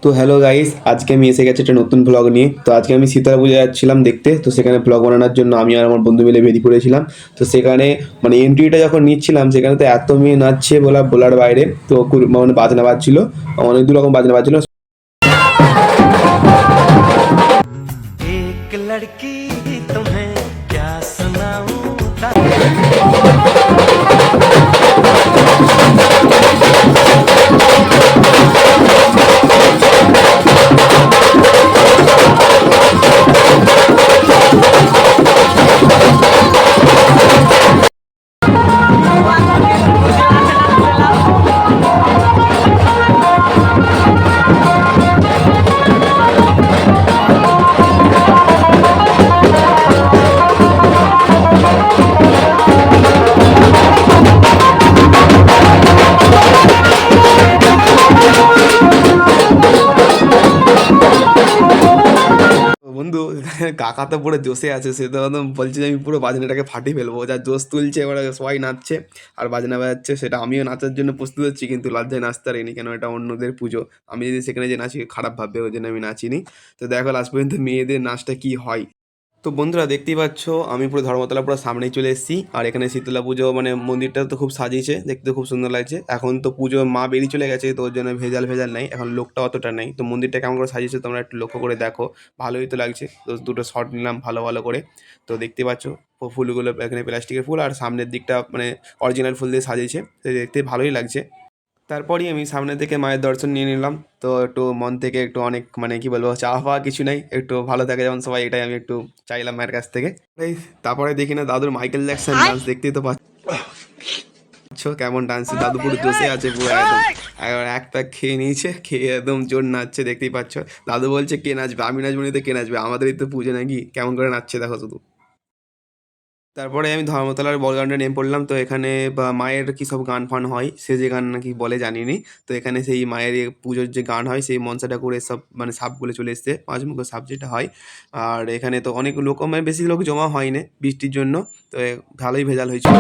তো hello guys, আজকে আমি এসে গেছি একটা নতুন ব্লগ নিয়ে। তো আজকে আমি শীতলা পূজা যাচ্ছিলাম দেখতে। তো সেখানে ব্লগ বানানোর জন্য আমি আর আমার বন্ধু মিলে বেরিয়ে পড়েছিলাম। তো সেখানে মানে এন্ট্রিটা যখন নিচ্ছিলাম সেখানে তো এত মেয়ে নাচছে বলার বাইরে। তো মানে বাজনা বাজছিল, অনেক দু রকম বাজনা বাজছিল। एक लड़की तुम्हें क्या सुनाऊं তো বন্ধু, কাকা তো পুরো জোশে আছে। সে তো একদম বলছে যে আমি পুরো বাজনাটাকে ফাটিয়ে ফেলবো। যা জোশ তুলছে, এবার সবাই নাচছে আর বাজনা বাজাচ্ছে। সেটা আমিও নাচার জন্য প্রস্তুত হচ্ছি, কিন্তু লজ্জায় নাচতে পারিনি, কেন এটা অন্যদের পুজো। আমি যদি সেখানে যে নাচি খারাপ ভাববে, ওই জন্য আমি নাচিনি। তো দেখো লাস্ট পর্যন্ত মেয়েদের নাচটা কি হয়। তো বন্ধুরা দেখতেই পাচ্ছ, আমি পুরো ধর্মতলা পুরো সামনেই চলে এসেছি। আর এখানে শীতলা পুজো মানে মন্দিরটা তো খুব সাজিয়েছে, দেখতে খুব সুন্দর লাগছে। এখন তো পুজো মা বেরিয়ে চলে গেছে, তো ওর জন্য ভেজাল ভেজাল নাই, এখন লোকটা অতটা নেই। তো মন্দিরটা কেমন করে সাজিয়েছে তোমরা একটু লক্ষ্য করে দেখো, ভালোই তো লাগছে। তো দুটো শট নিলাম ভালো ভালো করে। তো দেখতে পাচ্ছ ফুলগুলো এখানে প্লাস্টিকের ফুল, আর সামনের দিকটা মানে অরিজিনাল ফুল দিয়ে সাজিয়েছে, তো দেখতে ভালোই লাগছে। তারপরই আমি সামনে থেকে মায়ের দর্শন নিয়ে নিলাম। তো একটু মন থেকে একটু অনেক মানে কি বলবো, চাওয়া পাওয়া কিছু নাই, একটু ভালো থাকে যেমন সবাই, এটাই আমি একটু চাইলাম মায়ের কাছ থেকে। এই তারপরে দেখি না দাদুর মাইকেল জ্যাকসন ডান্স, দেখতেই তো পাচ্ছ কেমন ডান্স। দাদু পুরো জোশে আছে, পুরো একদম একবার এক প্যাক খেয়ে নিয়েছে, খেয়ে একদম জোর নাচছে, দেখতেই পাচ্ছ। দাদু বলছে কে নাচবে, আমি নাচবো না তো কে নাচবে, আমাদেরই তো পুজো নাকি, কেমন করে নাচছে দেখো শুধু। তারপরে আমি ধর্মতলার বলগান্ডে নেমে পড়লাম। তো এখানে বা মায়ের কী সব গান ফান হয়, সে যে গান নাকি বলে জানি নি। তো এখানে সেই মায়ের পুজোর যে গান হয়, সেই মনসা ঠাকুরের সব মানে সাপগুলো চলে এসছে, পাঁচমুখো সাপ যেটা হয়। আর এখানে তো অনেক লোক মানে বেশি লোক জমা হয়নি বৃষ্টির জন্য। তো ভালোই ভেজাল হয়েছিল।